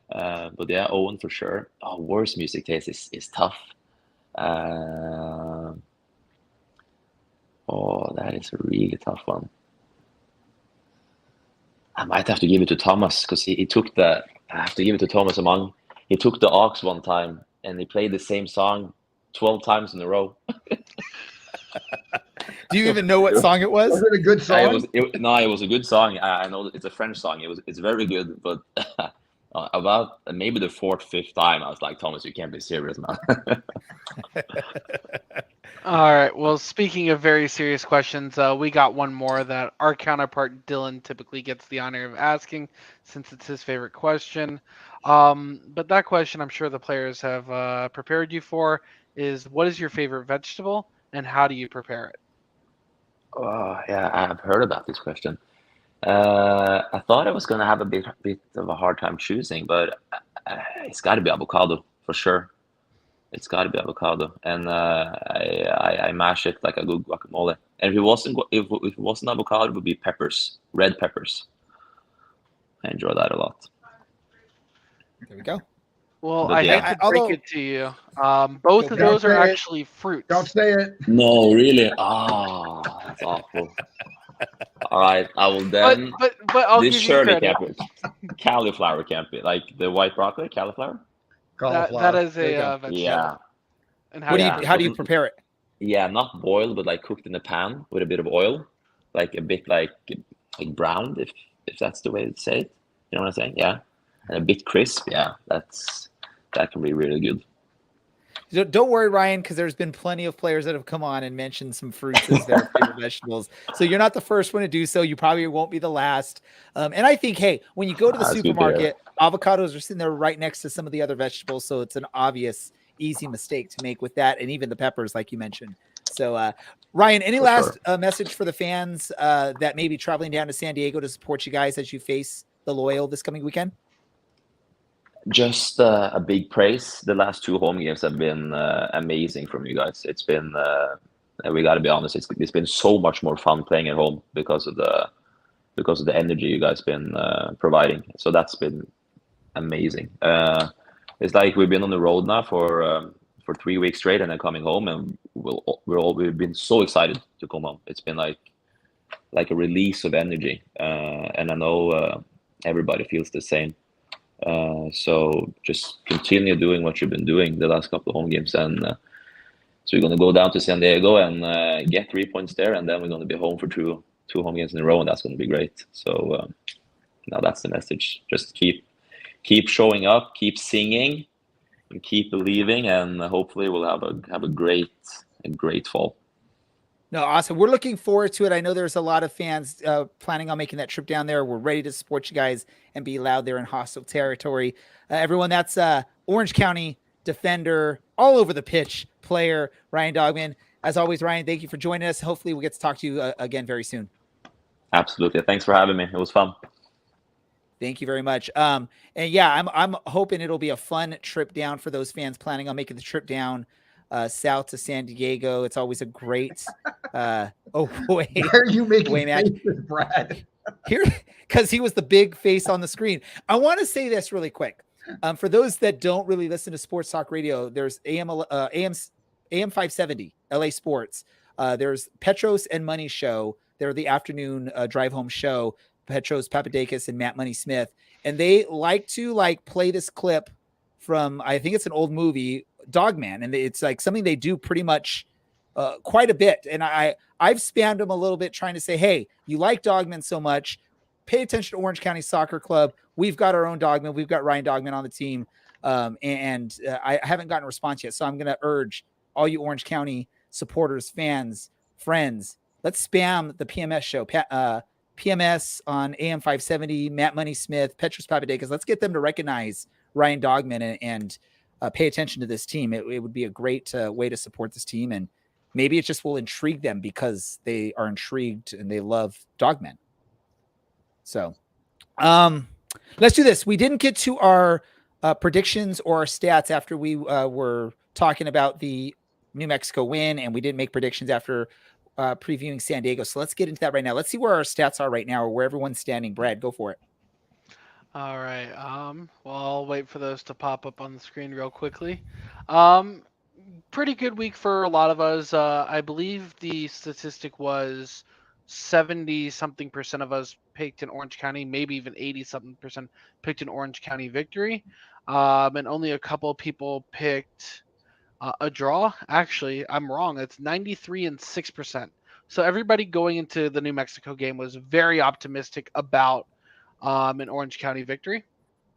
But yeah, Owen for sure. Oh, worst music taste is tough. Oh, that is a really tough one. I might have to give it to Thomas because he took the. I have to give it to Thomas Among. He took the aux one time and he played the same song 12 times in a row. Do you even know what song it was? Was it a good song? It was a good song. I know it's a French song. It's very good, but about maybe the fourth, fifth time, I was like, Thomas, you can't be serious, man. All right. Well, speaking of very serious questions, we got one more that our counterpart Dylan typically gets the honor of asking, since it's his favorite question. But that question, I'm sure the players have prepared you for, is what is your favorite vegetable and how do you prepare it? Oh, yeah, I've heard about this question. I thought I was going to have a bit of a hard time choosing, but it's got to be avocado for sure. It's got to be avocado, and I mash it like a good guacamole. And if it wasn't avocado, it would be peppers, red peppers. I enjoy that a lot. There we go. Well, But I yeah. hate to break it to you. Both of those are actually fruits. Don't say it. No, really? Oh, that's awful. All right, I will then. But I'll this give you surely credit. can't be. Cauliflower can't be like the white broccoli. Cauliflower. That is a vegetable. Yeah. And How do you prepare it? Yeah, not boiled, but like cooked in a pan with a bit of oil, like a bit like browned, if that's the way to say it. You know what I'm saying? Yeah, and a bit crisp. Yeah, that can be really good. Don't worry, Ryan, because there's been plenty of players that have come on and mentioned some fruits as their favorite vegetables. So you're not the first one to do so. You probably won't be the last. And I think, hey, when you go to the supermarket, avocados are sitting there right next to some of the other vegetables. So it's an obvious, easy mistake to make with that. And even the peppers, like you mentioned. So, Ryan, any last message for the fans that may be traveling down to San Diego to support you guys as you face the Loyal this coming weekend? Just a big praise. The last two home games have been amazing from you guys. It's been, we got to be honest, it's been so much more fun playing at home because of the because of the energy you guys been providing. So that's been amazing. It's like we've been on the road now for 3 weeks straight, and then coming home, and we've been so excited to come home. It's been like a release of energy, and I know everybody feels the same. So just continue doing what you've been doing the last couple of home games, and so we're going to go down to San Diego and get 3 points there, and then we're going to be home for two home games in a row, and that's going to be great. So now that's the message. Just keep showing up, keep singing, and keep believing, and hopefully we'll have a great fall. No, awesome. We're looking forward to it. I know there's a lot of fans planning on making that trip down there. We're ready to support you guys and be loud there in hostile territory. Everyone, that's Orange County defender, all over the pitch player, Ryan Doghman. As always, Ryan, thank you for joining us. Hopefully we'll get to talk to you again very soon. Absolutely. Thanks for having me. It was fun. Thank you very much. And yeah, I'm hoping it'll be a fun trip down for those fans planning on making the trip down south to San Diego. It's always a great Why are you making faces, Brad? Here, because he was the big face on the screen. I want to say this really quick. For those that don't really listen to Sports Talk Radio, there's AM 570 LA Sports. There's Petros and Money Show. They're the afternoon drive home show. Petros Papadakis and Matt Money Smith, and they like to play this clip from, I think it's an old movie, Dogman, and it's like something they do pretty much quite a bit. And I've spammed them a little bit trying to say, hey, you like Dogman so much, pay attention to Orange County Soccer Club. We've got our own Dogman. We've got Ryan Doghman on the team, and I haven't gotten a response yet. So I'm going to urge all you Orange County supporters, fans, friends, let's spam the PMS show. PMS on AM 570, Matt Money Smith, Petros Papadakis. Let's get them to recognize Ryan Doghman and pay attention to this team. It would be a great way to support this team, and maybe it just will intrigue them because they are intrigued and they love Doghman. So let's do this. We didn't get to our predictions or our stats after we were talking about the New Mexico win, and we didn't make predictions after previewing San Diego. So let's get into that right now. Let's see where our stats are right now, or where everyone's standing. Brad, go for it. All right. Well, I'll wait for those to pop up on the screen real quickly. Pretty good week for a lot of us. I believe the statistic was 70-something% of us picked in Orange County, maybe even 80-something% picked in Orange County victory. And only a couple of people picked a draw. Actually, I'm wrong. It's 93.6%. So everybody going into the New Mexico game was very optimistic about an Orange County victory.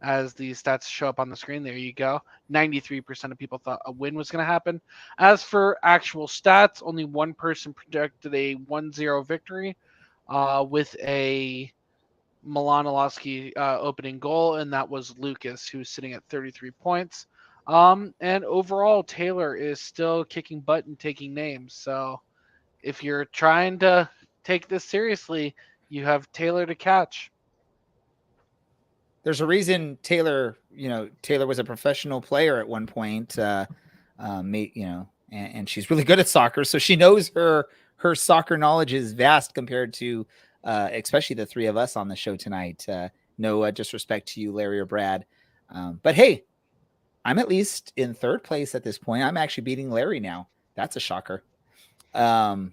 As the stats show up on the screen, there you go. 93% of people thought a win was going to happen. As for actual stats, only one person projected a 1-0 victory with a Milan Olaski opening goal, and that was Lucas, who's sitting at 33 points. And overall, Taylor is still kicking butt and taking names. So if you're trying to take this seriously, you have Taylor to catch. There's a reason Taylor was a professional player at one point, and she's really good at soccer. So she knows her soccer knowledge is vast compared to, especially the three of us on the show tonight. No disrespect to you, Larry or Brad. But hey, I'm at least in third place at this point. I'm actually beating Larry now. That's a shocker. Go,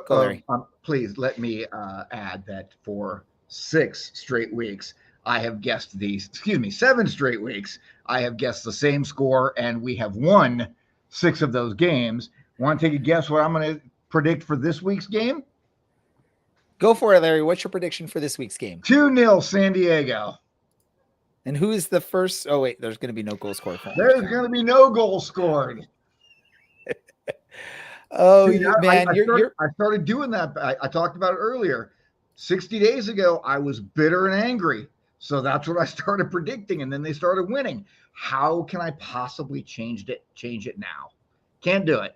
Larry. Please let me add that for 6 straight weeks, I have guessed 7 straight weeks, I have guessed the same score, and we have won 6 of those games. Want to take a guess what I'm going to predict for this week's game? Go for it, Larry. What's your prediction for this week's game? 2-0 San Diego. And who is the first? Oh, wait, there's going to be no goal scored. There's going to be no goal scored. Oh, Dude, man. I started doing that. I talked about it earlier. 60 days ago, I was bitter and angry. So that's what I started predicting, and then they started winning. How can I possibly change it now? Can't do it.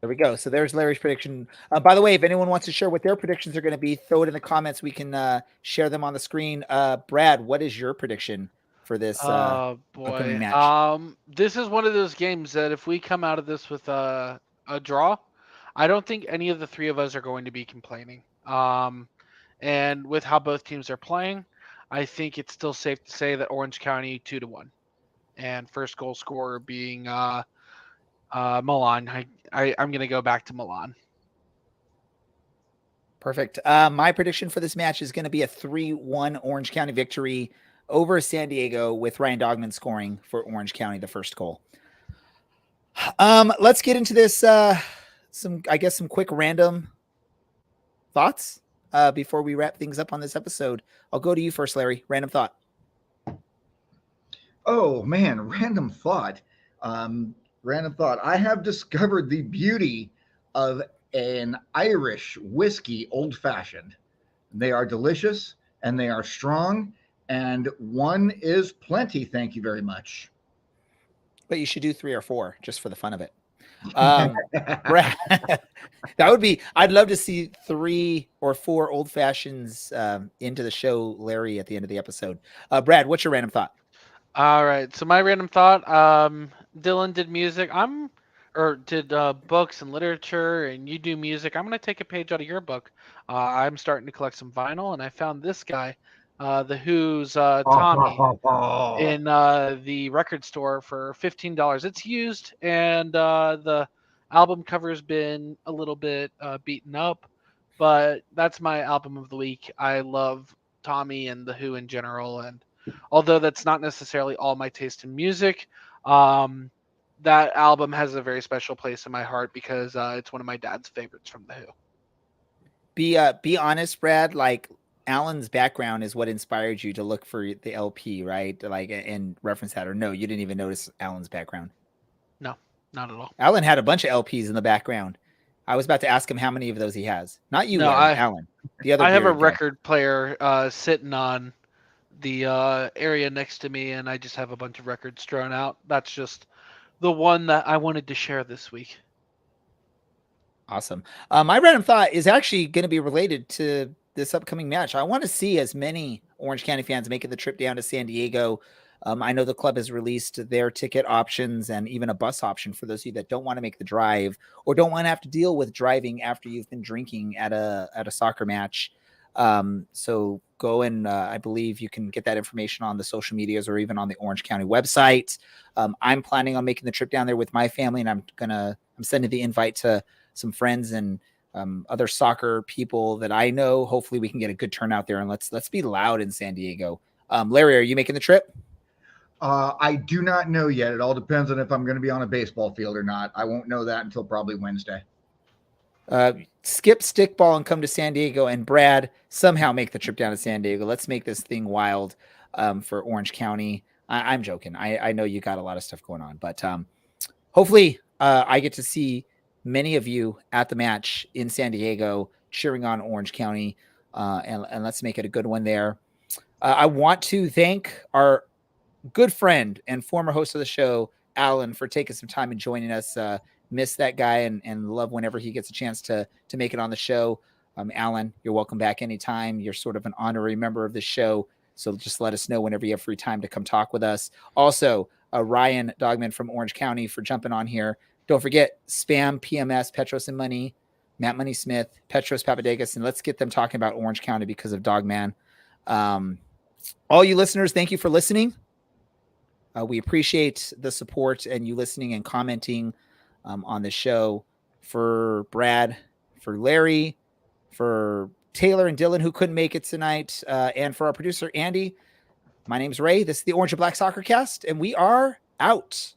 There we go. So there's Larry's prediction. By the way, if anyone wants to share what their predictions are going to be, throw it in the comments. We can share them on the screen. Brad, what is your prediction for this upcoming match? This is one of those games that if we come out of this with a draw, I don't think any of the three of us are going to be complaining. And with how both teams are playing, I think it's still safe to say that Orange County 2-1, and first goal scorer being Milan. I'm going to go back to Milan. Perfect. My prediction for this match is going to be a 3-1 Orange County victory over San Diego, with Ryan Doghman scoring for Orange County the first goal. Let's get into this. Some quick random thoughts before we wrap things up on this episode. I'll go to you first, Larry. Random thought. Oh man, random thought. Random thought. I have discovered the beauty of an Irish whiskey old fashioned. They are delicious and they are strong, and one is plenty. Thank you very much. But you should do 3 or 4 just for the fun of it. Brad, that would be, I'd love to see 3 or 4 old fashions into the show, Larry, at the end of the episode. Brad, what's your random thought? All right. So my random thought, Dylan did music. Did books and literature, and you do music. I'm going to take a page out of your book. I'm starting to collect some vinyl, and I found this guy, The Who's Tommy, in the record store for $15. It's used, and the album cover's been a little bit beaten up, but that's my album of the week. I love Tommy and The Who in general, and although that's not necessarily all my taste in music, that album has a very special place in my heart because it's one of my dad's favorites from The Who. Be honest, Brad. Like, Alan's background is what inspired you to look for the LP, right? Like, and reference that, or no, you didn't even notice Alan's background. No, not at all. Alan had a bunch of LPs in the background. I was about to ask him how many of those he has. Not you, No, Larry, Alan. The other. I have a bearded guy. record player sitting on the area next to me, and I just have a bunch of records thrown out. That's just the one that I wanted to share this week. Awesome. My random thought is actually going to be related to this upcoming match. I want to see as many Orange County fans making the trip down to San Diego. I know the club has released their ticket options and even a bus option for those of you that don't want to make the drive or don't want to have to deal with driving after you've been drinking at a soccer match. So go and I believe you can get that information on the social medias or even on the Orange County website. I'm planning on making the trip down there with my family, and I'm sending the invite to some friends and other soccer people that I know. Hopefully we can get a good turnout there, and let's be loud in San Diego. Larry, are you making the trip? I do not know yet. It all depends on if I'm going to be on a baseball field or not. I won't know that until probably Wednesday. Skip stickball and come to San Diego, and Brad, somehow make the trip down to San Diego. Let's make this thing wild for Orange County. I'm joking. I know you got a lot of stuff going on, but hopefully I get to see many of you at the match in San Diego cheering on Orange County, and let's make it a good one there. I want to thank our good friend and former host of the show, Alan, for taking some time and joining us. Miss that guy and love whenever he gets a chance to make it on the show. Alan, you're welcome back anytime. You're sort of an honorary member of the show, so just let us know whenever you have free time to come talk with us. Also, Ryan Doghman from Orange County for jumping on here. Don't forget Spam, PMS, Petros and Money, Matt Money Smith, Petros Papadegas, and let's get them talking about Orange County because of Dogman. All you listeners, thank you for listening. We appreciate the support and you listening and commenting on the show. For Brad, for Larry, for Taylor and Dylan who couldn't make it tonight, and for our producer Andy, my name's Ray. This is the Orange and Black Soccer Cast, and we are out.